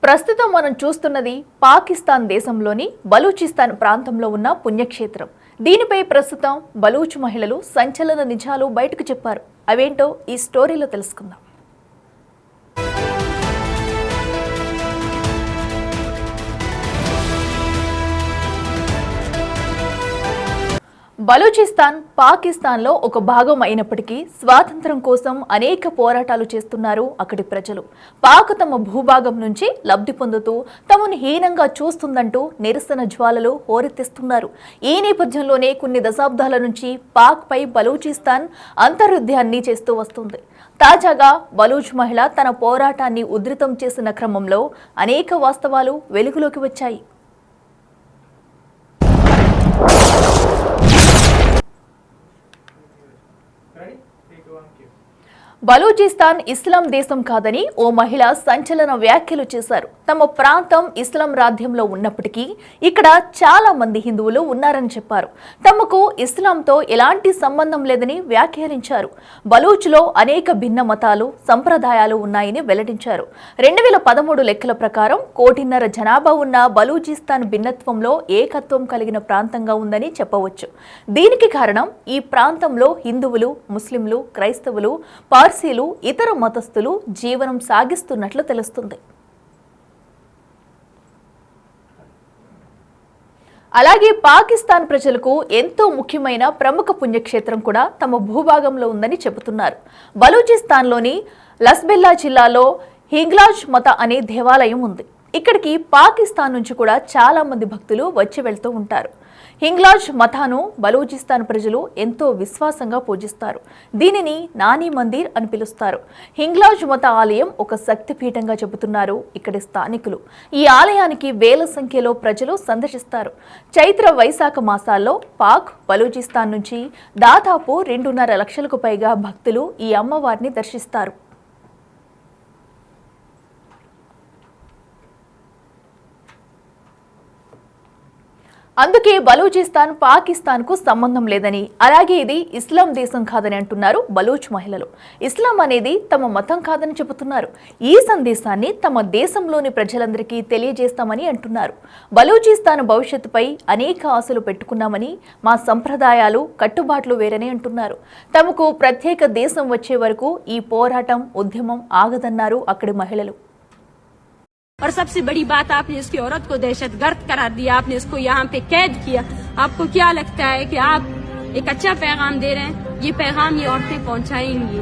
ప్రస్తుతం మనం చూస్తున్నది పాకిస్తాన్ దేశంలోని బలూచిస్తాన్ ప్రాంతంలో ఉన్న పుణ్యక్షేత్రం. దీనిపై ప్రస్తుతం బలూచ్ మహిళలు సంచలన నిజాలు బయటకు చెప్పారు. అవేంటో ఈ స్టోరీలో తెలుసుకుందాం. బలూచిస్తాన్ పాకిస్తాన్లో ఒక భాగం అయినప్పటికీ స్వాతంత్ర్యం కోసం అనేక పోరాటాలు చేస్తున్నారు అక్కడి ప్రజలు. పాక్ తమ భూభాగం నుంచి లబ్ధి పొందుతూ తమను హీనంగా చూస్తుందంటూ నిరసన జ్వాలలు హోరెత్తిస్తున్నారు. ఈ నేపథ్యంలోనే కొన్ని దశాబ్దాల నుంచి పాక్ పై బలూచిస్తాన్ అంతర్యుద్ధాన్ని చేస్తూ వస్తుంది. తాజాగా బలూచ్ మహిళ తన పోరాటాన్ని ఉధృతం చేసిన క్రమంలో అనేక వాస్తవాలు వెలుగులోకి వచ్చాయి. బలూచిస్తాన్ ఇస్లాం దేశం కాదని ఓ మహిళ సంచలన వ్యాఖ్యలు చేశారు. తమ ప్రాంతం ఇస్లాం రాజ్యంలో ఉన్నప్పటికీ ఇక్కడ చాలా మంది హిందువులు ఉన్నారని చెప్పారు. తమకు ఇస్లాంతో ఎలాంటి సంబంధం లేదని వ్యాఖ్యానించారు. బలూచ్లో అనేక భిన్న మతాలు, సంప్రదాయాలు ఉన్నాయని వెల్లడించారు. 2013 లెక్కల ప్రకారం 1.5 కోటి జనాభా ఉన్న బలూచిస్తాన్ భిన్నత్వంలో ఏకత్వం కలిగిన ప్రాంతంగా ఉందని చెప్పవచ్చు. దీనికి కారణం ఈ ప్రాంతంలో హిందువులు, ముస్లింలు, క్రైస్తవులు, పార్సీలు, ఇతర మతస్థులు జీవనం సాగిస్తున్నట్లు తెలుస్తుంది. అలాగే పాకిస్తాన్ ప్రజలకు ఎంతో ముఖ్యమైన ప్రముఖ పుణ్యక్షేత్రం కూడా తమ భూభాగంలో ఉందని చెబుతున్నారు. బలూచిస్తాన్లోని లస్బెల్లా జిల్లాలో హింగ్లాజ్ మత అనే దేవాలయం ఉంది. ఇక్కడికి పాకిస్తాన్ నుంచి కూడా చాలా మంది భక్తులు వచ్చి వెళ్తూ ఉంటారు. హింగ్లాజ్ మతాను బలూచిస్తాన్ ప్రజలు ఎంతో విశ్వాసంగా పూజిస్తారు. దీనిని నాని మందిర్ అని పిలుస్తారు. హింగ్లాజ్ మత ఆలయం ఒక శక్తిపీఠంగా చెబుతున్నారు ఇక్కడి స్థానికులు. ఈ ఆలయానికి వేల సంఖ్యలో ప్రజలు సందర్శిస్తారు. చైత్ర, వైశాఖ మాసాల్లో పాక్, బలూచిస్తాన్ నుంచి దాదాపు 2.5 లక్షలకు పైగా భక్తులు ఈ అమ్మవారిని దర్శిస్తారు. అందుకే బలూచిస్తాన్ పాకిస్తాన్కు సంబంధం లేదని, అలాగే ఇది ఇస్లాం దేశం కాదని అంటున్నారు బలూచ్ మహిళలు. ఇస్లాం అనేది తమ మతం కాదని చెబుతున్నారు. ఈ సందేశాన్ని తమ దేశంలోని ప్రజలందరికీ తెలియజేస్తామని అంటున్నారు. బలూచిస్తాన్ భవిష్యత్తుపై అనేక ఆశలు పెట్టుకున్నామని, మా సంప్రదాయాలు, కట్టుబాట్లు వేరని అంటున్నారు. తమకు ప్రత్యేక దేశం వచ్చే వరకు ఈ పోరాటం, ఉద్యమం ఆగదన్నారు అక్కడి మహిళలు. और सबसे बड़ी बात, आपने इसकी औरत को दहशतगर्द करार दिया, आपने इसको यहाँ पे कैद किया। आपको क्या लगता है कि आप एक अच्छा पैगाम दे रहे हैं? ये पैगाम ये औरतें पहुँचाएंगी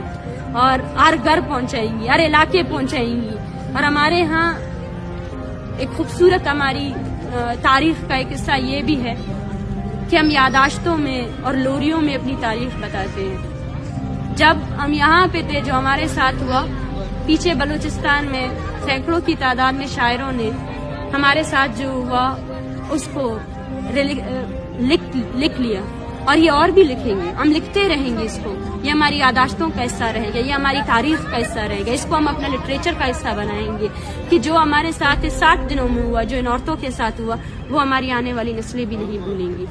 और हर घर पहुँचाएंगी, हर इलाके पहुँचाएंगी। और हमारे यहाँ एक खूबसूरत हमारी तारीख का एक हिस्सा ये भी है कि हम यादाश्तों में और लोरियों में अपनी तारीख बताते हैं। जब हम यहाँ पे थे, जो हमारे साथ हुआ, पीछे बलूचिस्तान में सैकड़ों की तादाद में शायरों ने हमारे साथ जो हुआ उसको लिख लिया, और ये और भी लिखेंगे, हम लिखते रहेंगे इसको। ये हमारी यादाश्तों का हिस्सा रहेगा, ये हमारी तारीख का हिस्सा रहेगा। इसको हम अपना लिटरेचर का हिस्सा बनाएंगे कि जो हमारे साथ 60 दिनों में हुआ, जो इन औरतों के साथ हुआ, वो हमारी आने वाली नस्लें भी नहीं भूलेंगी।